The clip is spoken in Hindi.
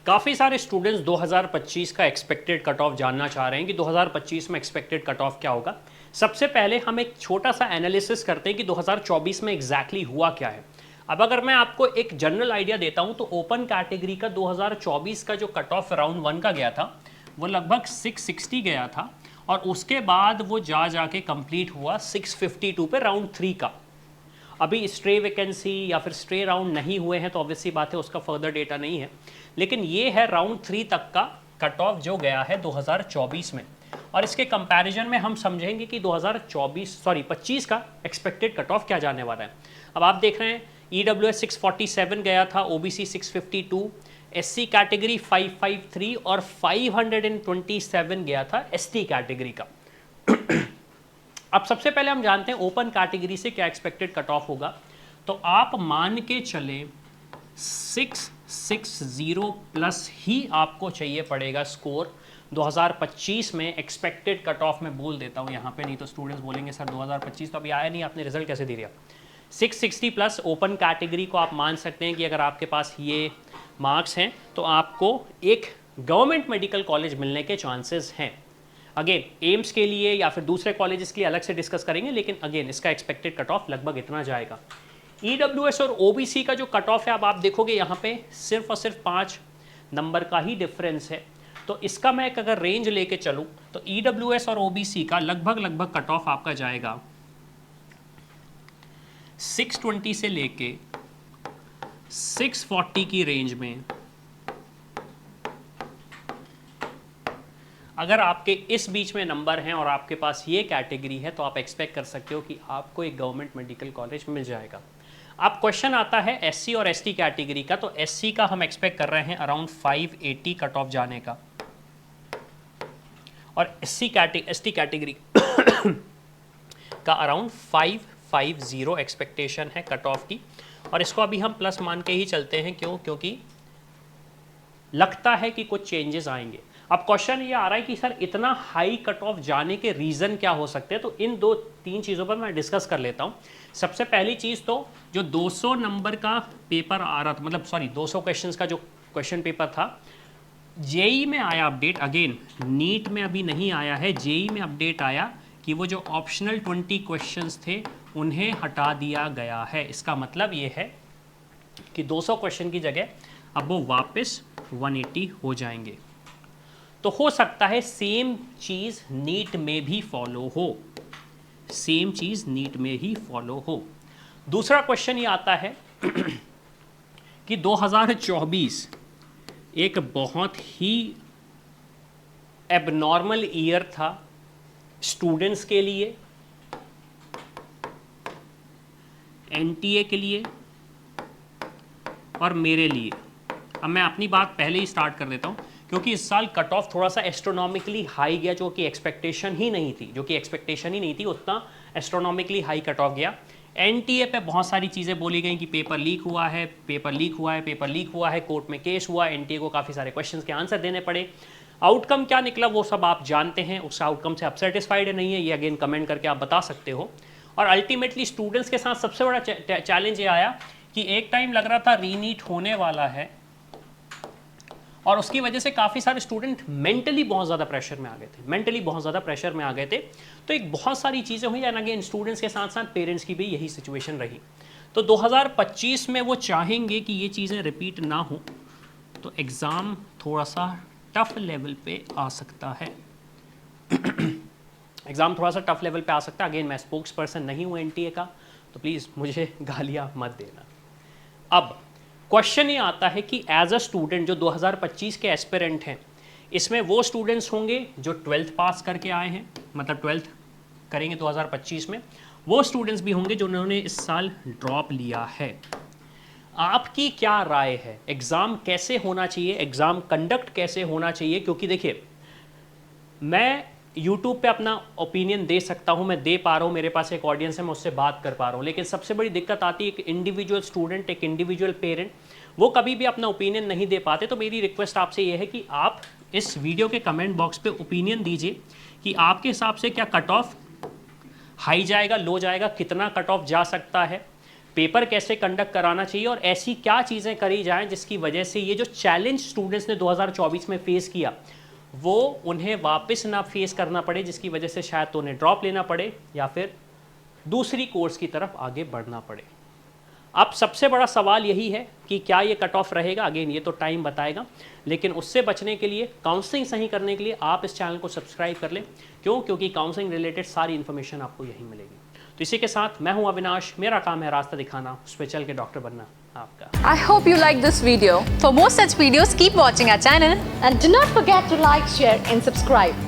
काफ़ी सारे स्टूडेंट्स 2025 का एक्सपेक्टेड कट ऑफ जानना चाह रहे हैं कि 2025 में एक्सपेक्टेड कट ऑफ क्या होगा। सबसे पहले हम एक छोटा सा एनालिसिस करते हैं कि 2024 में एग्जैक्टली हुआ क्या है। अब अगर मैं आपको एक जनरल आइडिया देता हूं तो ओपन कैटेगरी का 2024 का जो कट ऑफ राउंड 1 का गया था वो लगभग 660 गया था और उसके बाद वो जाके कंप्लीट हुआ 652 पे राउंड 3 का। अभी स्ट्रे वैकेंसी या फिर स्ट्रे राउंड नहीं हुए हैं तो ऑब्वियसली बात है उसका फर्दर डेटा नहीं है, लेकिन ये है राउंड 3 तक का कट ऑफ जो गया है 2024 में। और इसके कंपैरिजन में हम समझेंगे कि 25 का एक्सपेक्टेड कट ऑफ क्या जाने वाला है। अब आप देख रहे हैं EWS 647 गया था, OBC 652, SC कैटेगरी 553 और 527 गया था ST कैटेगरी का। अब सबसे पहले हम जानते हैं ओपन कैटेगरी से क्या एक्सपेक्टेड कट ऑफ होगा। तो आप मान के चले 660 प्लस ही आपको चाहिए पड़ेगा स्कोर 2025 में। एक्सपेक्टेड कट ऑफ में बोल देता हूं यहाँ पे, नहीं तो स्टूडेंट्स बोलेंगे सर 2025 तो अभी आया नहीं, आपने रिजल्ट कैसे दे दिया। 660 प्लस ओपन कैटेगरी को आप मान सकते हैं कि अगर आपके पास ये मार्क्स हैं तो आपको एक गवर्नमेंट मेडिकल कॉलेज मिलने के चांसेस हैं। अगेन एम्स के लिए या फिर दूसरे कॉलेजेस के लिए अलग से डिस्कस करेंगे, लेकिन अगेन इसका एक्सपेक्टेड कट ऑफ लगभग इतना जाएगा। EWS और OBC का जो कट ऑफ है अब आप देखोगे यहाँ पे सिर्फ और सिर्फ 5 नंबर का ही डिफरेंस है। तो इसका मैं एक अगर रेंज लेके चलूँ तो EWS और OBC का लगभग कट ऑफ आपका जाएगा 620 से लेके 640 की रेंज में। अगर आपके इस बीच में नंबर हैं और आपके पास ये कैटेगरी है तो आप एक्सपेक्ट कर सकते हो कि आपको एक गवर्नमेंट मेडिकल कॉलेज मिल जाएगा। अब क्वेश्चन आता है SC और ST कैटेगरी का। तो SC का हम एक्सपेक्ट कर रहे हैं अराउंड 580 कट ऑफ जाने का और ST कैटेगरी का अराउंड 550 एक्सपेक्टेशन है कट ऑफ की। और इसको अभी हम प्लस मान के ही चलते हैं, क्योंकि लगता है कि कुछ चेंजेस आएंगे। अब क्वेश्चन ये आ रहा है कि सर इतना हाई कट ऑफ जाने के रीज़न क्या हो सकते हैं, तो इन 2-3 चीज़ों पर मैं डिस्कस कर लेता हूँ। सबसे पहली चीज़ तो जो 200 नंबर का पेपर आ रहा था, मतलब सॉरी 200 क्वेश्चंस का जो क्वेश्चन पेपर था, जेई में आया अपडेट, अगेन नीट में अभी नहीं आया है, जेई में अपडेट आया कि वो जो ऑप्शनल 20 क्वेश्चंस थे उन्हें हटा दिया गया है। इसका मतलब ये है कि 200 क्वेश्चन की जगह अब वो वापस 180 हो जाएंगे। तो हो सकता है सेम चीज़ नीट में भी फॉलो हो, सेम चीज़ नीट में ही फॉलो हो। दूसरा क्वेश्चन ये आता है कि 2024 एक बहुत ही एबनॉर्मल ईयर था स्टूडेंट्स के लिए, NTA के लिए और मेरे लिए। अब मैं अपनी बात पहले ही स्टार्ट कर देता हूँ, क्योंकि इस साल कट ऑफ थोड़ा सा एस्ट्रोनॉमिकली हाई गया, जो कि एक्सपेक्टेशन ही नहीं थी, उतना एस्ट्रोनॉमिकली हाई कट ऑफ गया। NTA पे बहुत सारी चीज़ें बोली गई कि पेपर लीक हुआ है, कोर्ट में केस हुआ, NTA को काफ़ी सारे क्वेश्चंस के आंसर देने पड़े। आउटकम क्या निकला वो सब आप जानते हैं, उस आउटकम से आप सेटिस्फाइड नहीं है, ये अगेन कमेंट करके आप बता सकते हो। और अल्टीमेटली स्टूडेंट्स के साथ सबसे बड़ा चैलेंज ये आया कि एक टाइम लग रहा था रीनीट होने वाला है और उसकी वजह से काफ़ी सारे स्टूडेंट मेंटली बहुत ज़्यादा प्रेशर में आ गए थे। तो एक बहुत सारी चीज़ें हुई, एंड अगेन स्टूडेंट्स के साथ साथ पेरेंट्स की भी यही सिचुएशन रही। तो 2025 में वो चाहेंगे कि ये चीज़ें रिपीट ना हो, तो एग्ज़ाम थोड़ा सा टफ लेवल पे आ सकता है। अगेन मैं स्पोक्स पर्सन नहीं हूँ NTA का, तो प्लीज़ मुझे गालियाँ मत देना। अब क्वेश्चन ये आता है कि एज अ स्टूडेंट जो 2025 के एस्पिरेंट हैं, इसमें वो स्टूडेंट्स होंगे जो 12th पास करके आए हैं, मतलब 12th करेंगे 2025 में, वो स्टूडेंट्स भी होंगे जिन्होंने इस साल ड्रॉप लिया है। आपकी क्या राय है, एग्ज़ाम कैसे होना चाहिए, एग्ज़ाम कंडक्ट कैसे होना चाहिए? क्योंकि देखिए मैं YouTube पे अपना ओपिनियन दे सकता हूँ, मैं दे पा रहा हूँ, मेरे पास एक ऑडियंस है, मैं उससे बात कर पा रहा हूँ, लेकिन सबसे बड़ी दिक्कत आती है एक इंडिविजुअल स्टूडेंट, एक इंडिविजुअल पेरेंट, वो कभी भी अपना ओपिनियन नहीं दे पाते। तो मेरी रिक्वेस्ट आपसे ये है कि आप इस वीडियो के कमेंट बॉक्स पे ओपिनियन दीजिए कि आपके हिसाब से क्या कट ऑफ हाई जाएगा, लो जाएगा, कितना कट ऑफ जा सकता है। पेपर कैसे कंडक्ट कराना चाहिए और ऐसी क्या चीज़ें करी जाएं जिसकी वजह से ये जो चैलेंज स्टूडेंट्स ने 2024 में फेस किया वो उन्हें वापस ना फेस करना पड़े, जिसकी वजह से शायद तो उन्हें ड्रॉप लेना पड़े या फिर दूसरी कोर्स की तरफ आगे बढ़ना पड़े। अब सबसे बड़ा सवाल यही है कि क्या ये कट ऑफ रहेगा, अगेन ये तो टाइम बताएगा, लेकिन उससे बचने के लिए, काउंसलिंग सही करने के लिए आप इस चैनल को सब्सक्राइब कर लें। क्यों? क्योंकि काउंसलिंग रिलेटेड सारी इन्फॉर्मेशन आपको यहीं मिलेगी। तो इसी के साथ मैं हूं अविनाश, मेरा काम है रास्ता दिखाना, उस पे चल के डॉक्टर बनना आपका। I hope you like this video. For more such videos, keep watching our channel. And do not forget to like, share and subscribe.